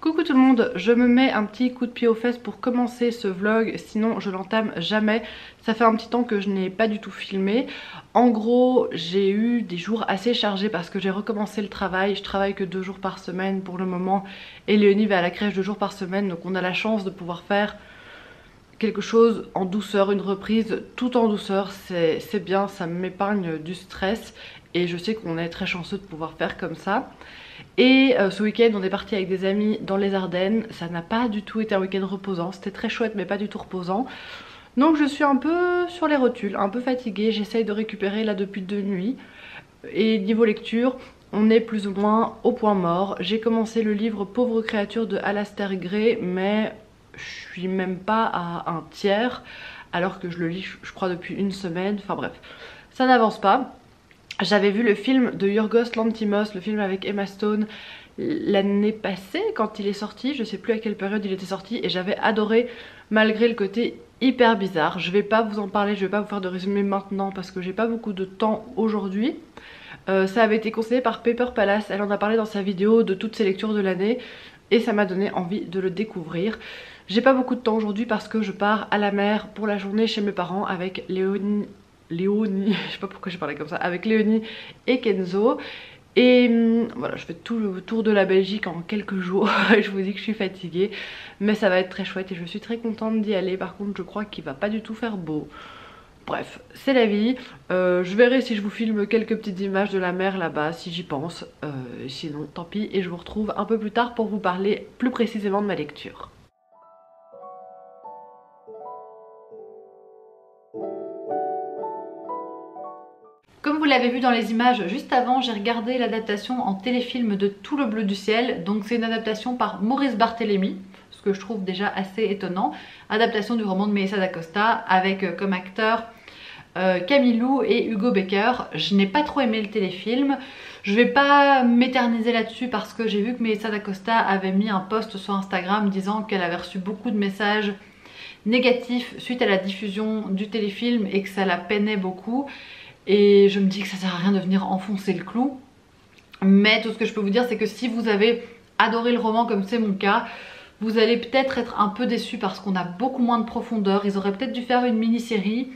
Coucou tout le monde, je me mets un petit coup de pied aux fesses pour commencer ce vlog, sinon je l'entame jamais. Ça fait un petit temps que je n'ai pas du tout filmé. En gros, j'ai eu des jours assez chargés parce que j'ai recommencé le travail. Je travaille que 2 jours par semaine pour le moment et Léonie va à la crèche 2 jours par semaine, donc on a la chance de pouvoir faire quelque chose en douceur, une reprise tout en douceur. C'est bien, ça m'épargne du stress et je sais qu'on est très chanceux de pouvoir faire comme ça. Et ce week-end on est parti avec des amis dans les Ardennes. Ça n'a pas du tout été un week-end reposant, c'était très chouette mais pas du tout reposant. Donc je suis un peu sur les rotules, un peu fatiguée, j'essaye de récupérer là depuis 2 nuits. Et niveau lecture, on est plus ou moins au point mort. J'ai commencé le livre Pauvre créature de Alastair Gray, mais je suis même pas à un tiers alors que je le lis je crois depuis une semaine, enfin bref, ça n'avance pas. J'avais vu le film de Yorgos Lanthimos, le film avec Emma Stone, l'année passée quand il est sorti, je sais plus à quelle période il était sorti, et j'avais adoré malgré le côté hyper bizarre. Je vais pas vous en parler, je vais pas vous faire de résumé maintenant parce que j'ai pas beaucoup de temps aujourd'hui. Ça avait été conseillé par Paper Palace, elle en a parlé dans sa vidéo de toutes ses lectures de l'année et ça m'a donné envie de le découvrir. J'ai pas beaucoup de temps aujourd'hui parce que je pars à la mer pour la journée chez mes parents avec Léonie, je sais pas pourquoi j'ai parlé comme ça, avec Léonie et Kenzo. Et voilà, je fais tout le tour de la Belgique en quelques jours. Je vous dis que je suis fatiguée, mais ça va être très chouette et je suis très contente d'y aller. Par contre je crois qu'il va pas du tout faire beau. Bref, c'est la vie. Je verrai si je vous filme quelques petites images de la mer là-bas, si j'y pense. Sinon, tant pis. Et je vous retrouve un peu plus tard pour vous parler plus précisément de ma lecture. Comme vous l'avez vu dans les images juste avant, j'ai regardé l'adaptation en téléfilm de Tout le bleu du ciel. Donc c'est une adaptation par Maurice Barthélémy, ce que je trouve déjà assez étonnant. Adaptation du roman de Melissa d'Acosta avec comme acteurs Camille Lou et Hugo Becker. Je n'ai pas trop aimé le téléfilm. Je vais pas m'éterniser là-dessus parce que j'ai vu que Melissa d'Acosta avait mis un post sur Instagram disant qu'elle avait reçu beaucoup de messages négatifs suite à la diffusion du téléfilm et que ça la peinait beaucoup. Et je me dis que ça sert à rien de venir enfoncer le clou. Mais tout ce que je peux vous dire, c'est que si vous avez adoré le roman comme c'est mon cas, vous allez peut-être être un peu déçus parce qu'on a beaucoup moins de profondeur. Ils auraient peut-être dû faire une mini-série.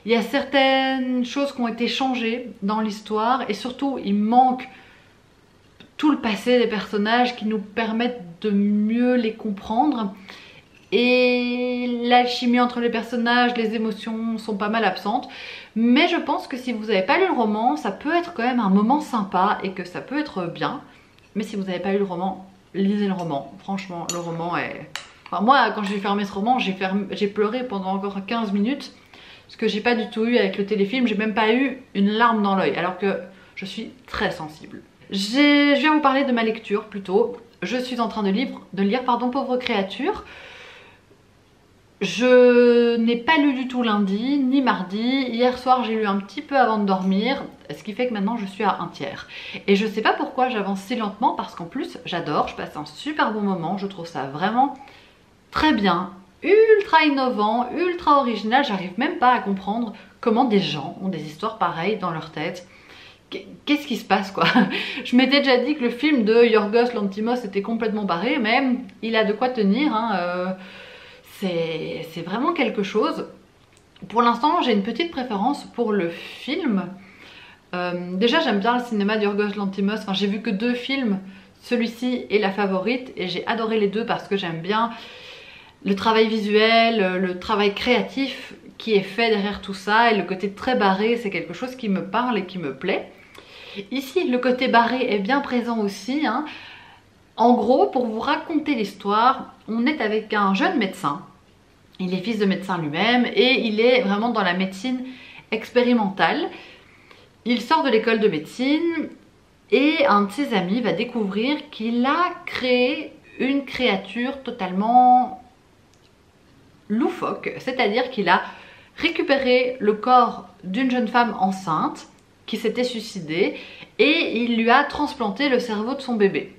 Il y a certaines choses qui ont été changées dans l'histoire et surtout il manque tout le passé des personnages qui nous permettent de mieux les comprendre. Et l'alchimie entre les personnages, les émotions sont pas mal absentes. Mais je pense que si vous n'avez pas lu le roman, ça peut être quand même un moment sympa et que ça peut être bien. Mais si vous n'avez pas lu le roman, lisez le roman. Franchement, le roman est... Enfin, moi, quand j'ai fermé ce roman, j'ai pleuré pendant encore 15 minutes. Ce que j'ai pas du tout eu avec le téléfilm. J'ai même pas eu une larme dans l'œil, alors que je suis très sensible. Je viens vous parler de ma lecture plutôt. Je suis en train de lire Pauvre créature. Je n'ai pas lu du tout lundi ni mardi. Hier soir j'ai lu un petit peu avant de dormir, ce qui fait que maintenant je suis à un tiers. Et je sais pas pourquoi j'avance si lentement parce qu'en plus j'adore, je passe un super bon moment, je trouve ça vraiment très bien, ultra innovant, ultra original. J'arrive même pas à comprendre comment des gens ont des histoires pareilles dans leur tête. Qu'est-ce qui se passe quoi? Je m'étais déjà dit que le film de Yorgos Lanthimos était complètement barré, mais il a de quoi tenir hein, c'est vraiment quelque chose. Pour l'instant j'ai une petite préférence pour le film. Déjà j'aime bien le cinéma d'Yorgos Lanthimos, enfin, j'ai vu que 2 films, celui-ci et La Favorite, et j'ai adoré les deux parce que j'aime bien le travail visuel, le travail créatif qui est fait derrière tout ça, et le côté très barré c'est quelque chose qui me parle et qui me plaît. Ici le côté barré est bien présent aussi hein. En gros, pour vous raconter l'histoire, on est avec un jeune médecin. Il est fils de médecin lui-même et il est vraiment dans la médecine expérimentale. Il sort de l'école de médecine et un de ses amis va découvrir qu'il a créé une créature totalement loufoque. C'est-à-dire qu'il a récupéré le corps d'une jeune femme enceinte qui s'était suicidée et il lui a transplanté le cerveau de son bébé.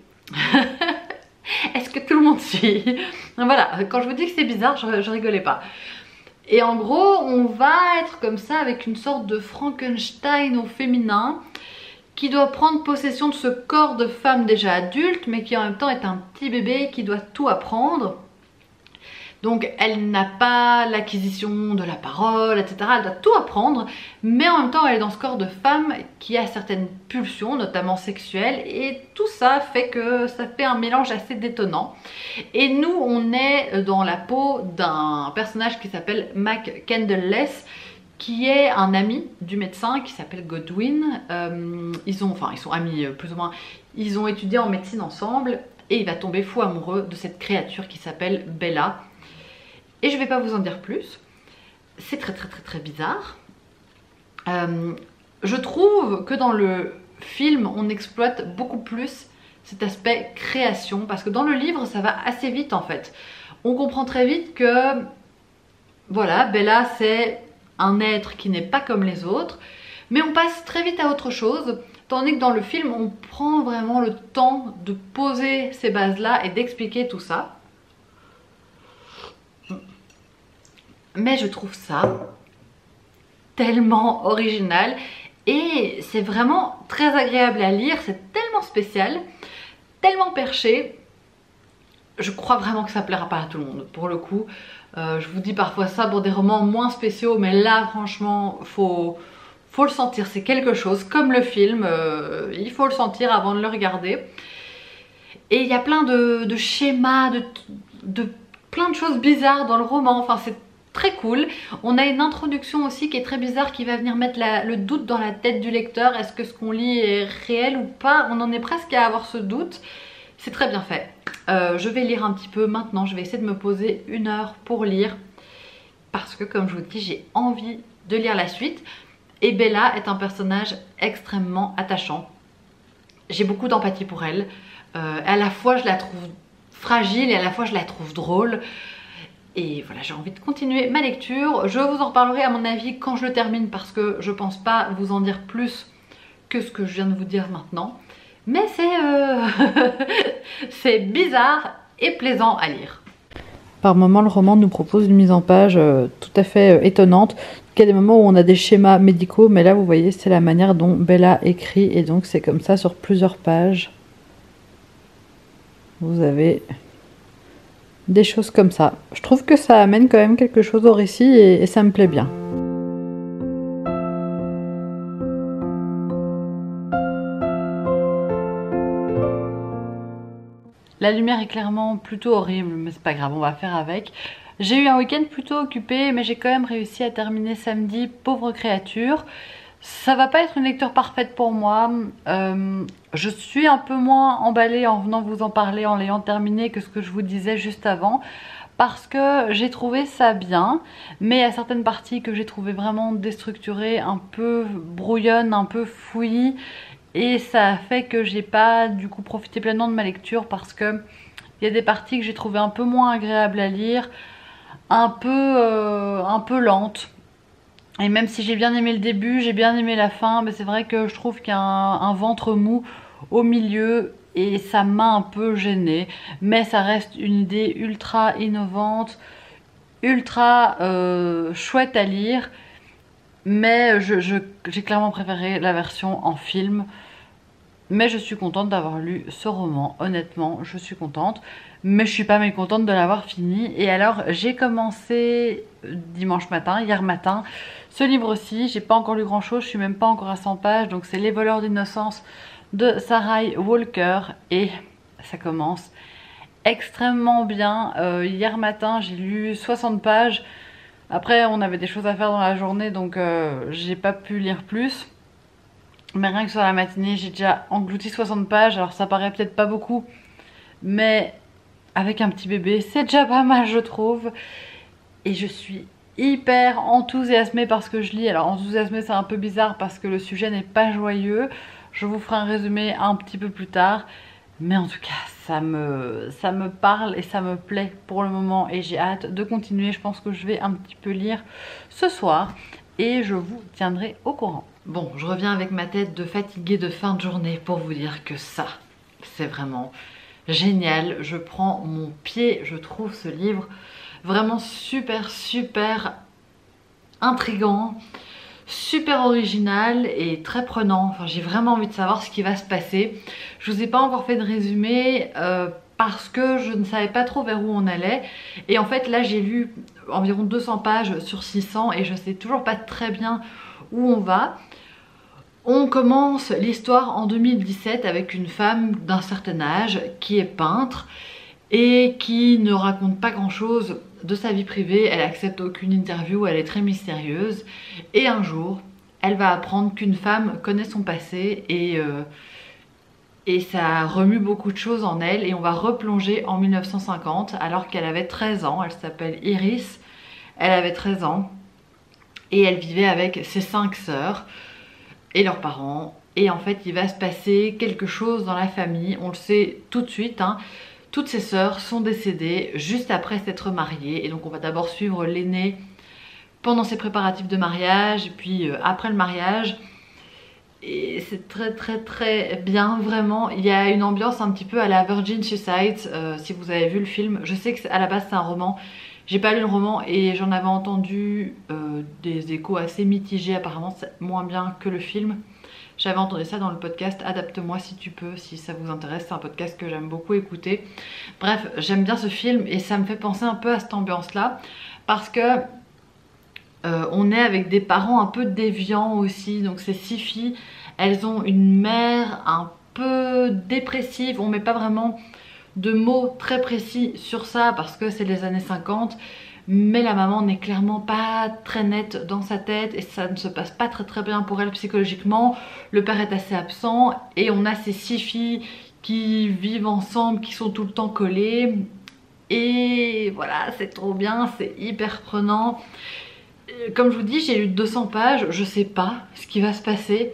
Est-ce que tout le monde suit? Voilà, quand je vous dis que c'est bizarre, je rigolais pas. Et en gros, on va être comme ça avec une sorte de Frankenstein au féminin qui doit prendre possession de ce corps de femme déjà adulte, mais qui en même temps est un petit bébé qui doit tout apprendre. Donc elle n'a pas l'acquisition de la parole, etc. Elle doit tout apprendre, mais en même temps elle est dans ce corps de femme qui a certaines pulsions, notamment sexuelles, et tout ça fait que ça fait un mélange assez détonnant. Et nous on est dans la peau d'un personnage qui s'appelle Mac Candleless, qui est un ami du médecin qui s'appelle Godwin. Ils sont amis plus ou moins, ils ont étudié en médecine ensemble, et il va tomber fou amoureux de cette créature qui s'appelle Bella. Et je vais pas vous en dire plus, c'est très bizarre. Je trouve que dans le film, on exploite beaucoup plus cet aspect création, parce que dans le livre, ça va assez vite en fait. On comprend très vite que, voilà, Bella c'est un être qui n'est pas comme les autres, mais on passe très vite à autre chose, tandis que dans le film, on prend vraiment le temps de poser ces bases-là et d'expliquer tout ça. Mais je trouve ça tellement original et c'est vraiment très agréable à lire, c'est tellement spécial, tellement perché. Je crois vraiment que ça plaira pas à tout le monde pour le coup. Je vous dis parfois ça pour des romans moins spéciaux, mais là franchement faut le sentir, c'est quelque chose comme le film, il faut le sentir avant de le regarder. Et il y a plein de schémas, de plein de choses bizarres dans le roman, enfin c'est très cool. On a une introduction aussi qui est très bizarre, qui va venir mettre le doute dans la tête du lecteur. Est-ce que ce qu'on lit est réel ou pas? On en est presque à avoir ce doute. C'est très bien fait. Je vais lire un petit peu maintenant, je vais essayer de me poser 1 heure pour lire, parce que comme je vous dis, j'ai envie de lire la suite. Et Bella est un personnage extrêmement attachant. J'ai beaucoup d'empathie pour elle. À la fois je la trouve fragile et à la fois je la trouve drôle. Et voilà, j'ai envie de continuer ma lecture. Je vous en reparlerai à mon avis quand je le termine, parce que je pense pas vous en dire plus que ce que je viens de vous dire maintenant. Mais c'est bizarre et plaisant à lire. Par moments, le roman nous propose une mise en page tout à fait étonnante. Il y a des moments où on a des schémas médicaux, mais là vous voyez c'est la manière dont Bella écrit, et donc c'est comme ça sur plusieurs pages. Vous avez des choses comme ça. Je trouve que ça amène quand même quelque chose au récit et ça me plaît bien. La lumière est clairement plutôt horrible, mais c'est pas grave, on va faire avec. J'ai eu un week-end plutôt occupé, mais j'ai quand même réussi à terminer samedi Pauvre créature. Ça va pas être une lecture parfaite pour moi. Je suis un peu moins emballée en venant vous en parler, en l'ayant terminé, que ce que je vous disais juste avant, parce que j'ai trouvé ça bien, mais il y a certaines parties que j'ai trouvé vraiment déstructurées, un peu brouillonnes, un peu fouillis, et ça a fait que j'ai pas du coup profité pleinement de ma lecture, parce que il y a des parties que j'ai trouvé un peu moins agréables à lire, un peu lentes. Et même si j'ai bien aimé le début, j'ai bien aimé la fin, mais c'est vrai que je trouve qu'il y a un ventre mou au milieu et ça m'a un peu gênée. Mais ça reste une idée ultra innovante, ultra chouette à lire. Mais j'ai clairement préféré la version en film. Mais je suis contente d'avoir lu ce roman, honnêtement, je suis contente. Mais je suis pas mécontente de l'avoir fini. Et alors, j'ai commencé dimanche matin, hier matin, ce livre-ci. J'ai pas encore lu grand-chose, je suis même pas encore à 100 pages. Donc c'est Les voleurs d'innocence de Sarai Walker. Et ça commence extrêmement bien. Hier matin, j'ai lu 60 pages. Après, on avait des choses à faire dans la journée, donc j'ai pas pu lire plus. Mais rien que sur la matinée, j'ai déjà englouti 60 pages. Alors ça paraît peut-être pas beaucoup, mais avec un petit bébé, c'est déjà pas mal je trouve. Et je suis hyper enthousiasmée par ce que je lis. Alors enthousiasmée c'est un peu bizarre parce que le sujet n'est pas joyeux. Je vous ferai un résumé un petit peu plus tard. Mais en tout cas, ça me parle et ça me plaît pour le moment. Et j'ai hâte de continuer. Je pense que je vais un petit peu lire ce soir. Et je vous tiendrai au courant. Bon, je reviens avec ma tête de fatiguée de fin de journée pour vous dire que ça, c'est vraiment génial. Je prends mon pied, je trouve ce livre vraiment super intriguant, super original et très prenant. Enfin, j'ai vraiment envie de savoir ce qui va se passer. Je vous ai pas encore fait de résumé parce que je ne savais pas trop vers où on allait. Et en fait là j'ai lu environ 200 pages sur 600 et je sais toujours pas très bien où on va. On commence l'histoire en 2017 avec une femme d'un certain âge qui est peintre et qui ne raconte pas grand chose de sa vie privée. Elle accepte aucune interview, elle est très mystérieuse. Et un jour, elle va apprendre qu'une femme connaît son passé et ça remue beaucoup de choses en elle. Et on va replonger en 1950 alors qu'elle avait 13 ans. Elle s'appelle Iris, elle avait 13 ans et elle vivait avec ses 5 sœurs et leurs parents. Et en fait il va se passer quelque chose dans la famille, on le sait tout de suite hein. Toutes ses sœurs sont décédées juste après s'être mariées et donc on va d'abord suivre l'aînée pendant ses préparatifs de mariage et puis après le mariage. Et c'est très bien vraiment. Il y a une ambiance un petit peu à la Virgin Suicides si vous avez vu le film. Je sais que à la base c'est un roman. J'ai pas lu le roman et j'en avais entendu des échos assez mitigés. Apparemment c'est moins bien que le film. J'avais entendu ça dans le podcast Adapte-moi si tu peux, si ça vous intéresse. C'est un podcast que j'aime beaucoup écouter. Bref, j'aime bien ce film et ça me fait penser un peu à cette ambiance là. Parce que on est avec des parents un peu déviants aussi. Donc ces 6 filles, elles ont une mère un peu dépressive. On met pas vraiment de mots très précis sur ça parce que c'est les années 50. Mais la maman n'est clairement pas très nette dans sa tête et ça ne se passe pas très bien pour elle psychologiquement. Le père est assez absent et on a ces 6 filles qui vivent ensemble, qui sont tout le temps collées. Et voilà, c'est trop bien, c'est hyper prenant. Comme je vous dis, j'ai lu 200 pages, je sais pas ce qui va se passer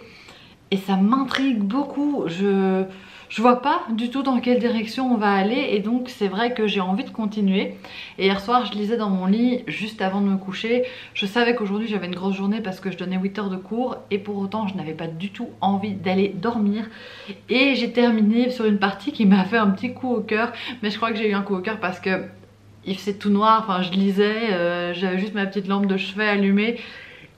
et ça m'intrigue beaucoup. Je vois pas du tout dans quelle direction on va aller et donc c'est vrai que j'ai envie de continuer. Et hier soir je lisais dans mon lit juste avant de me coucher. Je savais qu'aujourd'hui j'avais une grosse journée parce que je donnais 8 heures de cours et pour autant je n'avais pas du tout envie d'aller dormir. Et j'ai terminé sur une partie qui m'a fait un petit coup au cœur. Mais je crois que j'ai eu un coup au cœur parce que il faisait tout noir, enfin je lisais, j'avais juste ma petite lampe de chevet allumée.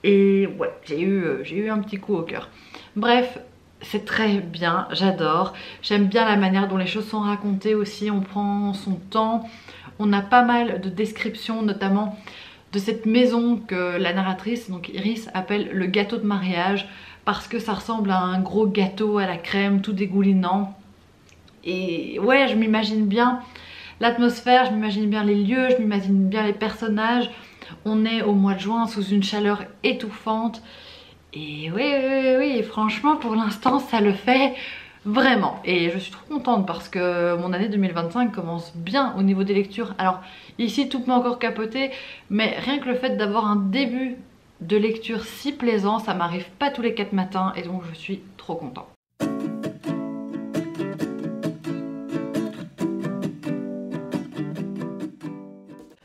Et ouais, j'ai eu un petit coup au cœur. Bref, c'est très bien, j'adore. J'aime bien la manière dont les choses sont racontées aussi, on prend son temps. On a pas mal de descriptions, notamment de cette maison que la narratrice, donc Iris, appelle le gâteau de mariage parce que ça ressemble à un gros gâteau à la crème, tout dégoulinant. Et ouais, je m'imagine bien l'atmosphère, je m'imagine bien les lieux, je m'imagine bien les personnages. On est au mois de juin sous une chaleur étouffante. Et oui, franchement pour l'instant ça le fait vraiment. Et je suis trop contente parce que mon année 2025 commence bien au niveau des lectures. Alors ici tout peut encore capoter, mais rien que le fait d'avoir un début de lecture si plaisant, ça m'arrive pas tous les 4 matins et donc je suis trop contente.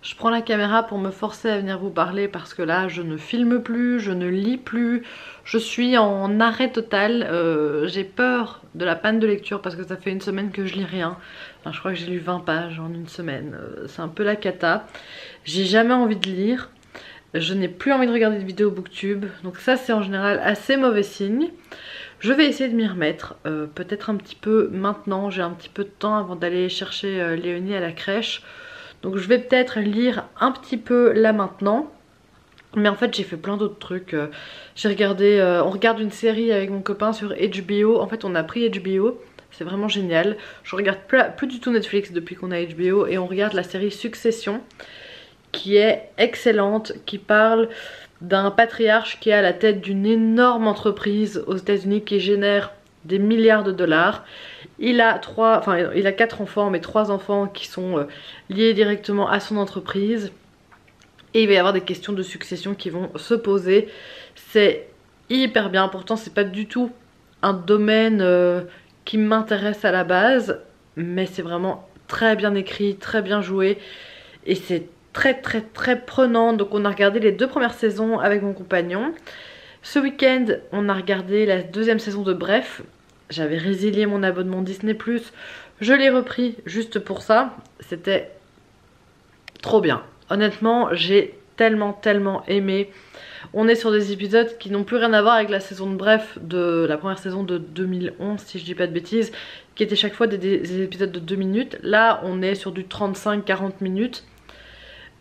Je prends la caméra pour me forcer à venir vous parler parce que là je ne filme plus, je ne lis plus, je suis en arrêt total. J'ai peur de la panne de lecture parce que ça fait une semaine que je lis rien. Enfin, je crois que j'ai lu 20 pages en une semaine, c'est un peu la cata. J'ai jamais envie de lire, je n'ai plus envie de regarder de vidéos booktube, donc ça c'est en général assez mauvais signe. Je vais essayer de m'y remettre, peut-être un petit peu maintenant, j'ai un petit peu de temps avant d'aller chercher Léonie à la crèche. Donc je vais peut-être lire un petit peu là maintenant. Mais en fait j'ai fait plein d'autres trucs. J'ai regardé, on regarde une série avec mon copain sur HBO. En fait on a pris HBO, c'est vraiment génial. Je regarde plus du tout Netflix depuis qu'on a HBO. Et on regarde la série Succession, qui est excellente, qui parle d'un patriarche qui est à la tête d'une énorme entreprise aux États-Unis qui génère des milliards de dollars. Il a 4 enfants, mais 3 enfants qui sont liés directement à son entreprise. Et il va y avoir des questions de succession qui vont se poser. C'est hyper bien, pourtant c'est pas du tout un domaine qui m'intéresse à la base. Mais c'est vraiment très bien écrit, très bien joué. Et c'est très prenant. Donc on a regardé les 2 premières saisons avec mon compagnon. Ce week-end on a regardé la 2e saison de Bref. J'avais résilié mon abonnement Disney+, je l'ai repris juste pour ça, c'était trop bien. Honnêtement, j'ai tellement aimé. On est sur des épisodes qui n'ont plus rien à voir avec la saison de Bref de la première saison de 2011 si je dis pas de bêtises, qui étaient chaque fois des épisodes de 2 minutes. Là on est sur du 35-40 minutes.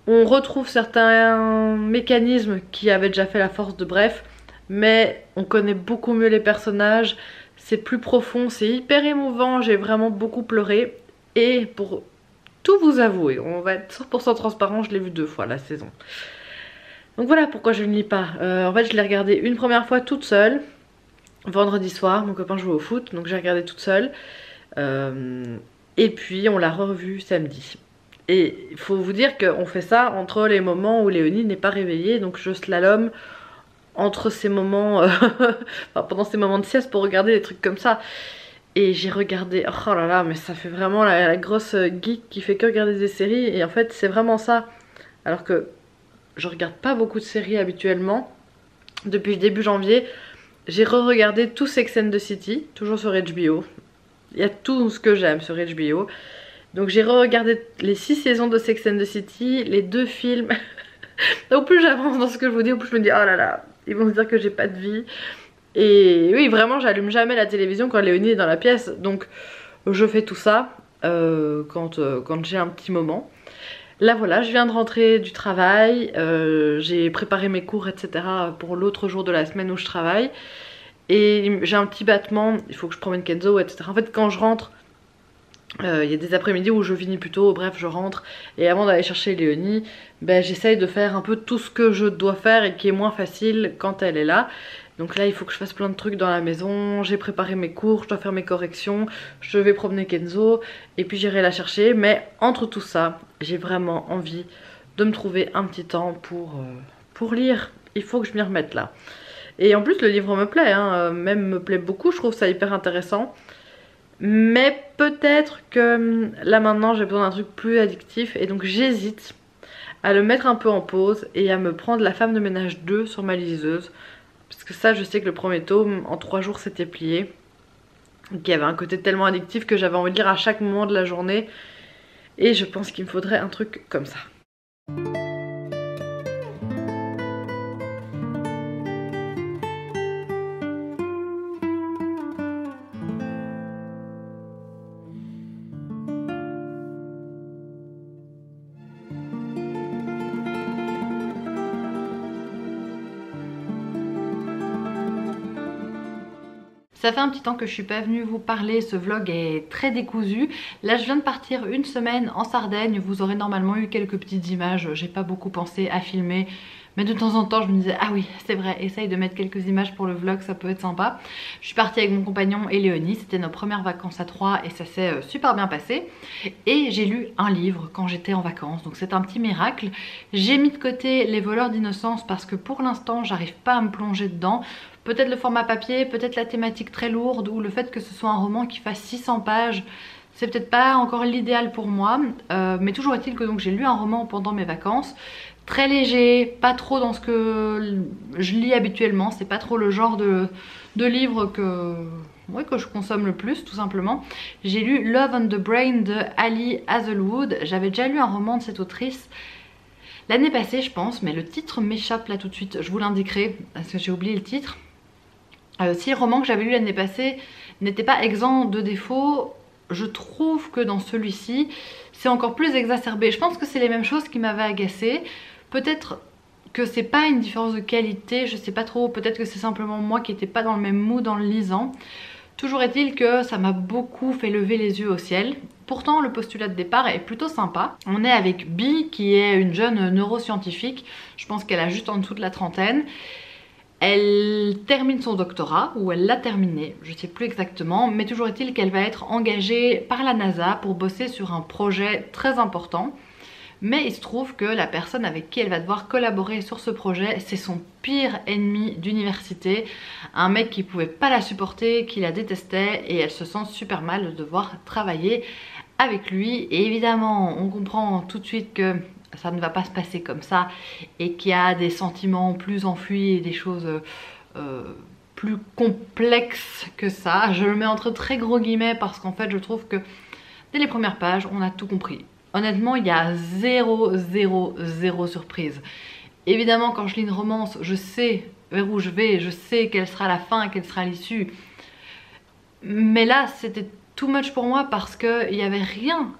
On retrouve certains mécanismes qui avaient déjà fait la force de Bref, mais on connaît beaucoup mieux les personnages, c'est plus profond, c'est hyper émouvant, j'ai vraiment beaucoup pleuré. Et pour tout vous avouer, on va être 100% transparent, je l'ai vu 2 fois la saison. Donc voilà pourquoi je ne lis pas. En fait je l'ai regardé une première fois toute seule, vendredi soir, mon copain jouait au foot, donc j'ai regardé toute seule. Et puis on l'a revu samedi. Et il faut vous dire qu'on fait ça entre les moments où Léonie n'est pas réveillée, donc je slalom entre ces moments, enfin, pendant ces moments de sieste pour regarder des trucs comme ça. Et j'ai regardé, oh là là, mais ça fait vraiment la grosse geek qui fait que regarder des séries. Et en fait c'est vraiment ça, alors que je regarde pas beaucoup de séries habituellement. Depuis le début janvier, j'ai re-regardé tout Sex and the City, toujours sur HBO. Il y a tout ce que j'aime sur HBO. Donc j'ai re-regardé les 6 saisons de Sex and the City, les 2 films. Au plus j'avance dans ce que je vous dis, au plus je me dis oh là là, ils vont se dire que j'ai pas de vie. Et oui, vraiment j'allume jamais la télévision quand Léonie est dans la pièce. Donc je fais tout ça quand j'ai un petit moment. Là voilà, je viens de rentrer du travail, j'ai préparé mes cours etc. pour l'autre jour de la semaine où je travaille. Et j'ai un petit battement, il faut que je promène Kenzo etc. En fait quand je rentre, il y a des après-midi où je finis plus tôt, bref je rentre. Et avant d'aller chercher Léonie, ben, j'essaye de faire un peu tout ce que je dois faire et qui est moins facile quand elle est là. Donc là il faut que je fasse plein de trucs dans la maison, j'ai préparé mes cours, je dois faire mes corrections, je vais promener Kenzo et puis j'irai la chercher. Mais entre tout ça, j'ai vraiment envie de me trouver un petit temps pour lire. Il faut que je m'y remette là. Et en plus le livre me plaît, hein, même me plaît beaucoup, je trouve ça hyper intéressant. Mais peut-être que là maintenant j'ai besoin d'un truc plus addictif et donc j'hésite à le mettre un peu en pause et à me prendre La Femme de ménage 2 sur ma liseuse. Parce que ça je sais que le premier tome en 3 jours c'était plié. Donc il y avait un côté tellement addictif que j'avais envie de lire à chaque moment de la journée. Et je pense qu'il me faudrait un truc comme ça. Ça fait un petit temps que je suis pas venue vous parler, ce vlog est très décousu. Là je viens de partir une semaine en Sardaigne, vous aurez normalement eu quelques petites images, j'ai pas beaucoup pensé à filmer. Mais de temps en temps je me disais ah oui c'est vrai, essaye de mettre quelques images pour le vlog, ça peut être sympa. Je suis partie avec mon compagnon et Léonie, c'était nos premières vacances à 3 et ça s'est super bien passé. Et j'ai lu un livre quand j'étais en vacances, donc c'est un petit miracle. J'ai mis de côté Les voleurs d'innocence parce que pour l'instant j'arrive pas à me plonger dedans. Peut-être le format papier, peut-être la thématique très lourde ou le fait que ce soit un roman qui fasse 600 pages. C'est peut-être pas encore l'idéal pour moi, mais toujours est-il que j'ai lu un roman pendant mes vacances. Très léger, pas trop dans ce que je lis habituellement, c'est pas trop le genre de livre que je consomme le plus tout simplement. J'ai lu Love on the Brain de Ali Hazelwood, j'avais déjà lu un roman de cette autrice l'année passée je pense, mais le titre m'échappe là tout de suite, je vous l'indiquerai parce que j'ai oublié le titre. Si le roman que j'avais lu l'année passée n'était pas exempt de défauts, je trouve que dans celui-ci c'est encore plus exacerbé. Je pense que c'est les mêmes choses qui m'avaient agacée. Peut-être que c'est pas une différence de qualité, je sais pas trop, peut-être que c'est simplement moi qui n'étais pas dans le même mood en le lisant. Toujours est-il que ça m'a beaucoup fait lever les yeux au ciel. Pourtant le postulat de départ est plutôt sympa. On est avec Bee qui est une jeune neuroscientifique, je pense qu'elle a juste en dessous de la trentaine. Elle termine son doctorat, ou elle l'a terminé, je ne sais plus exactement, mais toujours est-il qu'elle va être engagée par la NASA pour bosser sur un projet très important. Mais il se trouve que la personne avec qui elle va devoir collaborer sur ce projet, c'est son pire ennemi d'université. Un mec qui pouvait pas la supporter, qui la détestait, et elle se sent super mal de devoir travailler avec lui. Et évidemment, on comprend tout de suite que ça ne va pas se passer comme ça et qu'il y a des sentiments plus enfuis et des choses plus complexes que ça. Je le mets entre très gros guillemets parce qu'en fait je trouve que dès les premières pages on a tout compris. Honnêtement il y a zéro surprise. Évidemment, quand je lis une romance, je sais vers où je vais, je sais quelle sera la fin, quelle sera l'issue. Mais là, c'était too much pour moi parce qu'il n'y avait rien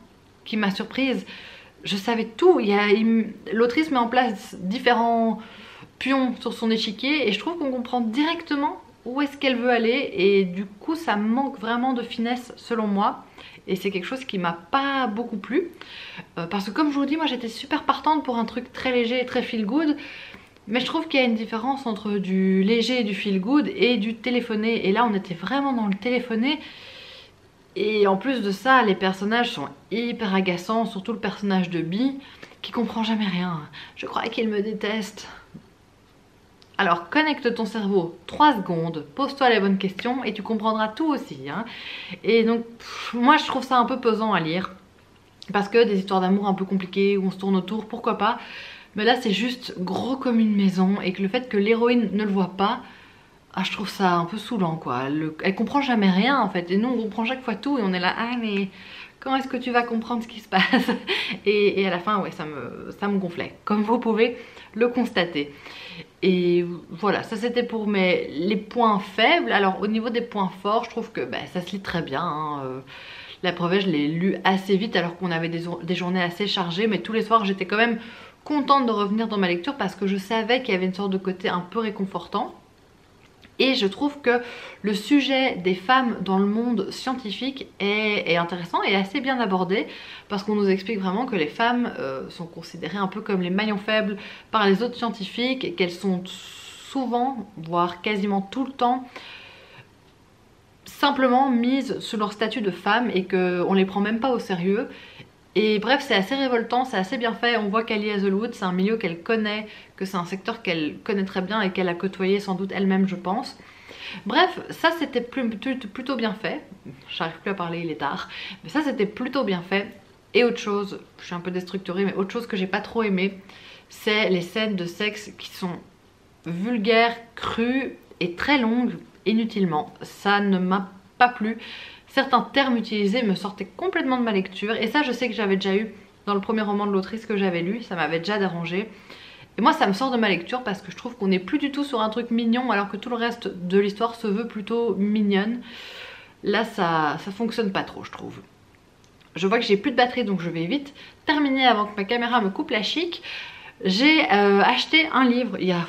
qui m'a surprise. Je savais tout. L'autrice met en place différents pions sur son échiquier et je trouve qu'on comprend directement où est-ce qu'elle veut aller et du coup ça manque vraiment de finesse selon moi et c'est quelque chose qui m'a pas beaucoup plu parce que comme je vous dis, moi j'étais super partante pour un truc très léger et très feel good, mais je trouve qu'il y a une différence entre du léger et du feel good et du téléphoné, et là on était vraiment dans le téléphoné. Et en plus de ça, les personnages sont hyper agaçants, surtout le personnage de Bee, qui comprend jamais rien. Je crois qu'il me déteste. Alors connecte ton cerveau 3 secondes, pose-toi les bonnes questions et tu comprendras tout aussi. Hein. Et donc moi je trouve ça un peu pesant à lire. Parce que des histoires d'amour un peu compliquées où on se tourne autour, pourquoi pas. Mais là c'est juste gros comme une maison et que le fait que l'héroïne ne le voit pas, ah, je trouve ça un peu saoulant quoi. Elle comprend jamais rien en fait. Et nous on comprend chaque fois tout et on est là, ah mais quand est-ce que tu vas comprendre ce qui se passe? Et à la fin ouais ça me gonflait, comme vous pouvez le constater. Et voilà, ça c'était pour les points faibles. Alors au niveau des points forts, je trouve que ça se lit très bien. Hein. La preuve, je l'ai lu assez vite alors qu'on avait des journées assez chargées. Mais tous les soirs, j'étais quand même contente de revenir dans ma lecture parce que je savais qu'il y avait une sorte de côté un peu réconfortant. Et je trouve que le sujet des femmes dans le monde scientifique est intéressant et assez bien abordé parce qu'on nous explique vraiment que les femmes sont considérées un peu comme les maillons faibles par les autres scientifiques et qu'elles sont souvent, voire quasiment tout le temps, simplement mises sous leur statut de femme et qu'on les prend même pas au sérieux. Et bref, c'est assez révoltant, c'est assez bien fait. On voit qu'Ali Hazelwood, c'est un milieu qu'elle connaît, que c'est un secteur qu'elle connaît très bien et qu'elle a côtoyé sans doute elle-même, je pense. Bref, ça c'était plutôt bien fait. J'arrive plus à parler, il est tard. Mais ça c'était plutôt bien fait. Et autre chose, je suis un peu déstructurée, mais autre chose que j'ai pas trop aimé, c'est les scènes de sexe qui sont vulgaires, crues et très longues, inutilement. Ça ne m'a pas plu. Certains termes utilisés me sortaient complètement de ma lecture et ça je sais que j'avais déjà eu dans le premier roman de l'autrice que j'avais lu, ça m'avait déjà dérangé. Et moi ça me sort de ma lecture parce que je trouve qu'on n'est plus du tout sur un truc mignon alors que tout le reste de l'histoire se veut plutôt mignonne. Là ça fonctionne pas trop je trouve. Je vois que j'ai plus de batterie donc je vais vite terminer avant que ma caméra me coupe la chic. J'ai acheté un livre il y a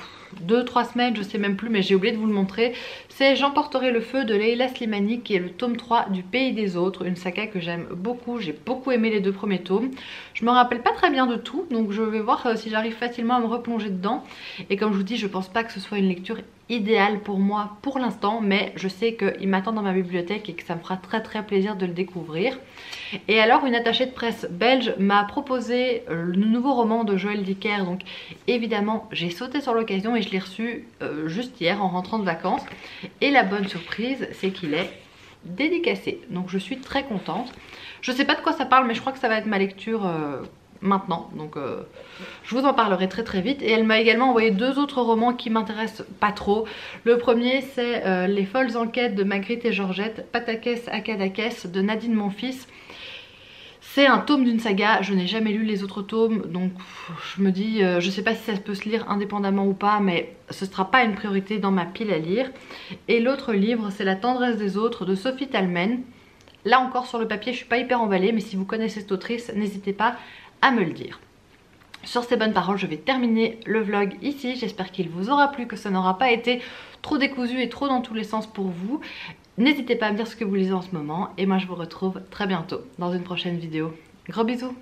2-3 semaines, je sais même plus, mais j'ai oublié de vous le montrer. C'est J'emporterai le feu de Leila Slimani, qui est le tome 3 du Pays des Autres, une saga que j'aime beaucoup. J'ai beaucoup aimé les 2 premiers tomes. Je me rappelle pas très bien de tout, donc je vais voir si j'arrive facilement à me replonger dedans. Et comme je vous dis, je pense pas que ce soit une lecture idéale pour moi pour l'instant, mais je sais qu'il m'attend dans ma bibliothèque et que ça me fera très plaisir de le découvrir. Et alors une attachée de presse belge m'a proposé le nouveau roman de Joël Dicker, donc évidemment j'ai sauté sur l'occasion et je l'ai reçu juste hier en rentrant de vacances. Et la bonne surprise c'est qu'il est dédicacé, donc je suis très contente. Je sais pas de quoi ça parle mais je crois que ça va être ma lecture maintenant, donc je vous en parlerai très vite. Et elle m'a également envoyé 2 autres romans qui m'intéressent pas trop. Le premier c'est Les folles enquêtes de Magritte et Georgette, Patakès Akadakès de Nadine Monfils. C'est un tome d'une saga, je n'ai jamais lu les autres tomes, donc je me dis, je sais pas si ça peut se lire indépendamment ou pas, mais ce sera pas une priorité dans ma pile à lire. Et l'autre livre, c'est La tendresse des autres de Sophie Talmen. Là encore sur le papier, je suis pas hyper emballée, mais si vous connaissez cette autrice, n'hésitez pas à me le dire. Sur ces bonnes paroles, je vais terminer le vlog ici. J'espère qu'il vous aura plu, que ça n'aura pas été trop décousu et trop dans tous les sens pour vous. N'hésitez pas à me dire ce que vous lisez en ce moment et moi je vous retrouve très bientôt dans une prochaine vidéo. Gros bisous!